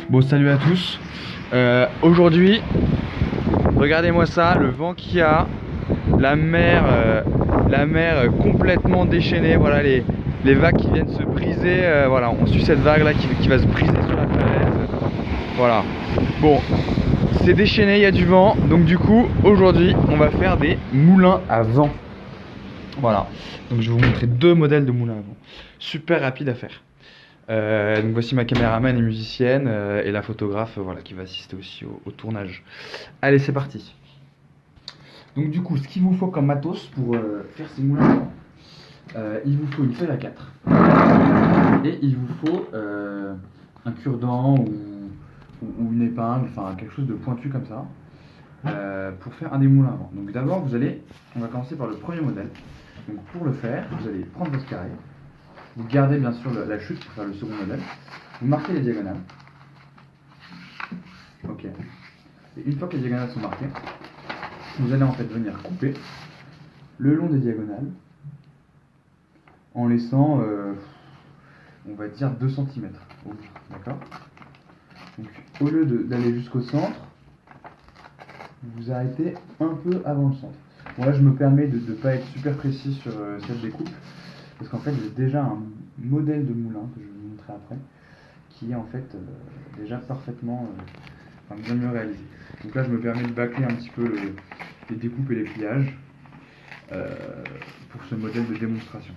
Bon, salut à tous. Aujourd'hui, regardez-moi ça, le vent qu'il y a, la mer complètement déchaînée. Voilà les vagues qui viennent se briser. Voilà, on suit cette vague là qui va se briser sur la falaise. Voilà. Bon, c'est déchaîné, il y a du vent. Donc du coup, aujourd'hui, on va faire des moulins à vent. Voilà. Donc je vais vous montrer deux modèles de moulins à vent. Super rapide à faire. Donc voici ma caméraman et musicienne et la photographe voilà, qui va assister aussi au tournage. Allez, c'est parti. Donc du coup, ce qu'il vous faut comme matos pour faire ces moulins à vent, il vous faut une feuille à 4 et il vous faut un cure-dent ou une épingle, enfin quelque chose de pointu comme ça pour faire un des moulins à vent. Donc d'abord, on va commencer par le premier modèle. Donc pour le faire, vous allez prendre votre carré. Vous gardez bien sûr la chute pour faire le second modèle. Vous marquez les diagonales. Ok. Et une fois que les diagonales sont marquées, vous allez en fait venir couper le long des diagonales en laissant, on va dire 2 cm au bout. D'accord. Donc au lieu d'aller jusqu'au centre, vous vous arrêtez un peu avant le centre. Bon là je me permets de ne pas être super précis sur cette découpe. Parce qu'en fait, j'ai déjà un modèle de moulin que je vais vous montrer après, qui est en fait déjà parfaitement, bien mieux réalisé. Donc là, je me permets de bâcler un petit peu les découpes et les pliages pour ce modèle de démonstration.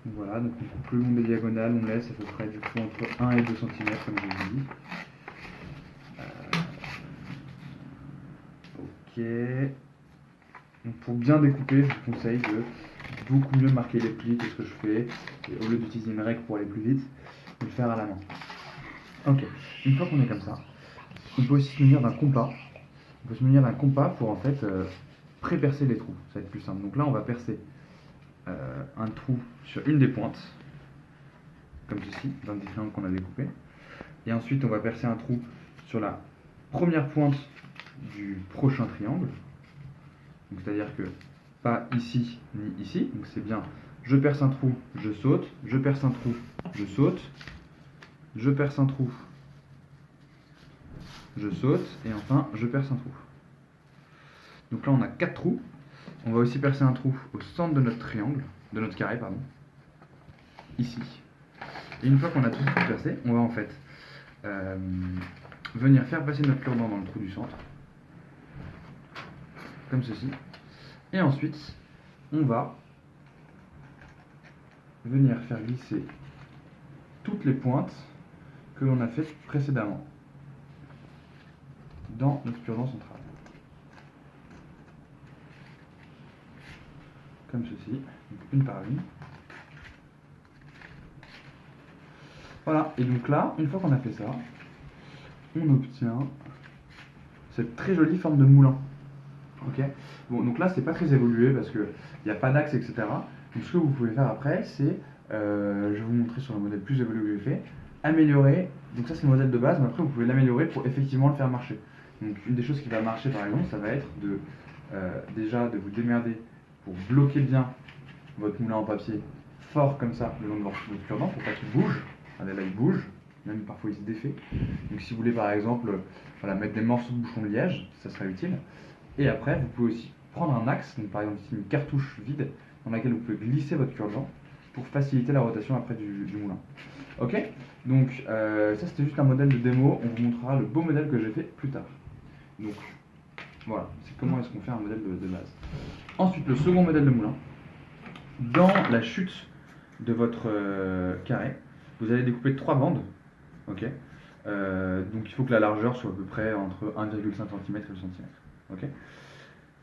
Donc voilà, donc on coupe le long des diagonales, on laisse à peu près du coup entre 1 et 2 cm comme je vous dis. Ok. Donc pour bien découper, je vous conseille de beaucoup mieux marquer les plis que ce que je fais, et au lieu d'utiliser une règle pour aller plus vite, de le faire à la main. Ok, une fois qu'on est comme ça, on peut aussi se munir d'un compas. On peut se munir d'un compas pour en fait pré-percer les trous, ça va être plus simple. Donc là on va percer un trou sur une des pointes, comme ceci, dans le triangle qu'on a découpé. Et ensuite on va percer un trou sur la première pointe du prochain triangle. Donc c'est-à-dire que pas ici ni ici, donc c'est bien je perce un trou, je saute, je perce un trou, je saute, je perce un trou, je saute, et enfin je perce un trou. Donc là on a 4 trous, on va aussi percer un trou au centre de notre triangle, de notre carré pardon, ici. Et une fois qu'on a tout percé, on va en fait venir faire passer notre cure-dent dans le trou du centre, comme ceci, et ensuite on va venir faire glisser toutes les pointes que l'on a faites précédemment dans notre cure-dent centrale. Comme ceci, donc une par une. Voilà, et donc là, une fois qu'on a fait ça, on obtient cette très jolie forme de moulin. Ok. Bon, donc là, c'est pas très évolué parce qu'il n'y a pas d'axe, etc. Donc ce que vous pouvez faire après, c'est, je vais vous montrer sur le modèle plus évolué que j'ai fait, améliorer. Donc ça, c'est le modèle de base, mais après, vous pouvez l'améliorer pour effectivement le faire marcher. Donc une des choses qui va marcher, par exemple, ça va être déjà de vous démerder pour bloquer bien votre moulin en papier fort comme ça le long de votre cure-dent pour pas qu'il bouge. Regardez là, il bouge, même parfois il se défait. Donc si vous voulez par exemple mettre des morceaux de bouchon de liège, ça serait utile. Et après, vous pouvez aussi prendre un axe, donc par exemple ici une cartouche vide dans laquelle vous pouvez glisser votre cure-dent pour faciliter la rotation après du moulin. Ok. Donc ça c'était juste un modèle de démo, on vous montrera le beau modèle que j'ai fait plus tard. Donc voilà, c'est comment est-ce qu'on fait un modèle de base. Ensuite, le second modèle de moulin. Dans la chute de votre carré, vous allez découper 3 bandes. Ok. Donc il faut que la largeur soit à peu près entre 1,5 cm et 2 cm. Ok.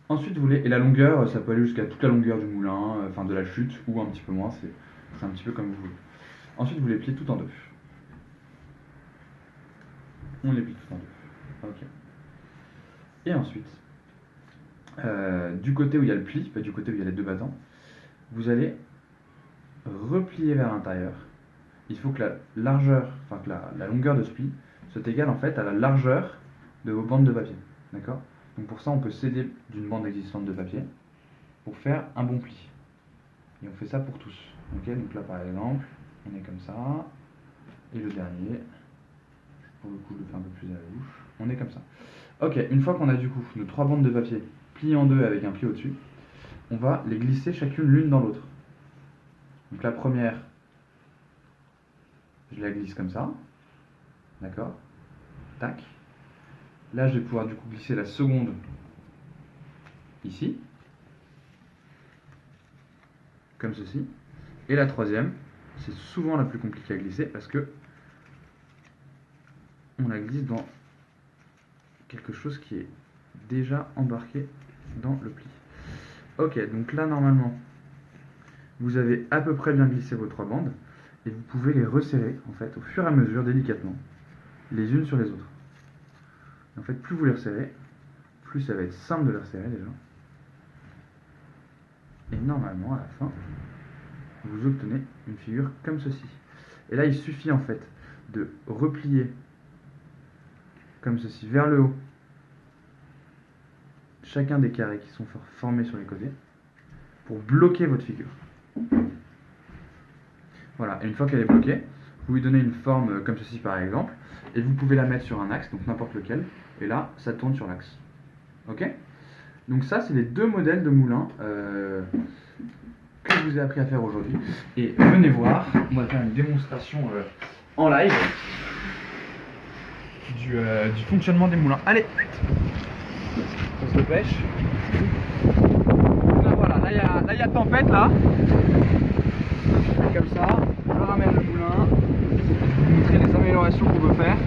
Ensuite, vous voulez, et la longueur, ça peut aller jusqu'à toute la longueur du moulin, enfin de la chute, ou un petit peu moins, c'est un petit peu comme vous voulez. Ensuite, vous les pliez tout en deux. On les plie tout en deux. Ok. Et ensuite, du côté où il y a le pli, pas du côté où il y a les deux battants, vous allez replier vers l'intérieur. Il faut que la largeur, enfin que la longueur de ce pli soit égale en fait à la largeur de vos bandes de papier. D'accord. Donc pour ça, on peut s'aider d'une bande existante de papier pour faire un bon pli. Et on fait ça pour tous. Ok. Donc là par exemple, on est comme ça. Et le dernier, pour le coup je le fais un peu plus à la bouche, on est comme ça. Ok, une fois qu'on a du coup nos 3 bandes de papier pliées en deux avec un pli au-dessus, on va les glisser chacune l'une dans l'autre. Donc la première, je la glisse comme ça, d'accord, tac. Là je vais pouvoir du coup glisser la seconde ici, comme ceci. Et la troisième, c'est souvent la plus compliquée à glisser parce que on la glisse dans quelque chose qui est déjà embarqué dans le pli. Ok, donc là normalement, vous avez à peu près bien glissé vos 3 bandes et vous pouvez les resserrer en fait au fur et à mesure, délicatement, les unes sur les autres. En fait, plus vous les resserrez, plus ça va être simple de les resserrer déjà. Et normalement, à la fin, vous obtenez une figure comme ceci. Et là, il suffit en fait de replier comme ceci vers le haut chacun des carrés qui sont formés sur les côtés pour bloquer votre figure. Voilà, et une fois qu'elle est bloquée, vous lui donnez une forme comme ceci par exemple, et vous pouvez la mettre sur un axe, donc n'importe lequel, et là, ça tourne sur l'axe. Ok? Donc ça, c'est les 2 modèles de moulin que je vous ai appris à faire aujourd'hui. Et venez voir, on va faire une démonstration en live du fonctionnement des moulins. Allez, on se dépêche. Là, voilà, là il y a tempête là. Comme ça, je ramène le moulin. Je vais vous montrer les améliorations qu'on peut faire.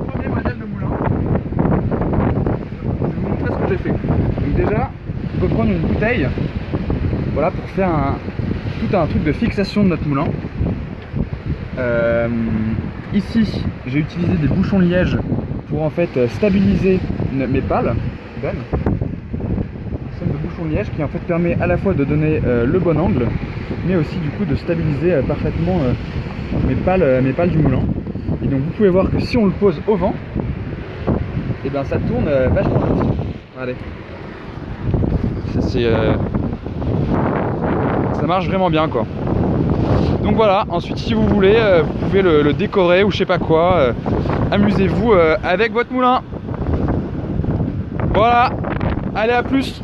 Premier modèle de moulin. Je vais vous montrer ce que j'ai fait. Donc déjà, on peut prendre une bouteille, voilà, pour faire tout un truc de fixation de notre moulin. Ici, j'ai utilisé des bouchons liège pour en fait stabiliser mes pales. Un système de bouchon liège qui en fait permet à la fois de donner le bon angle, mais aussi du coup de stabiliser parfaitement mes pales du moulin. Et donc vous pouvez voir que si on le pose au vent, et bien ça tourne vachement vite. Regardez. Ça marche vraiment bien quoi. Donc voilà, ensuite si vous voulez, vous pouvez le décorer ou je sais pas quoi. Amusez-vous avec votre moulin. Voilà, allez à plus.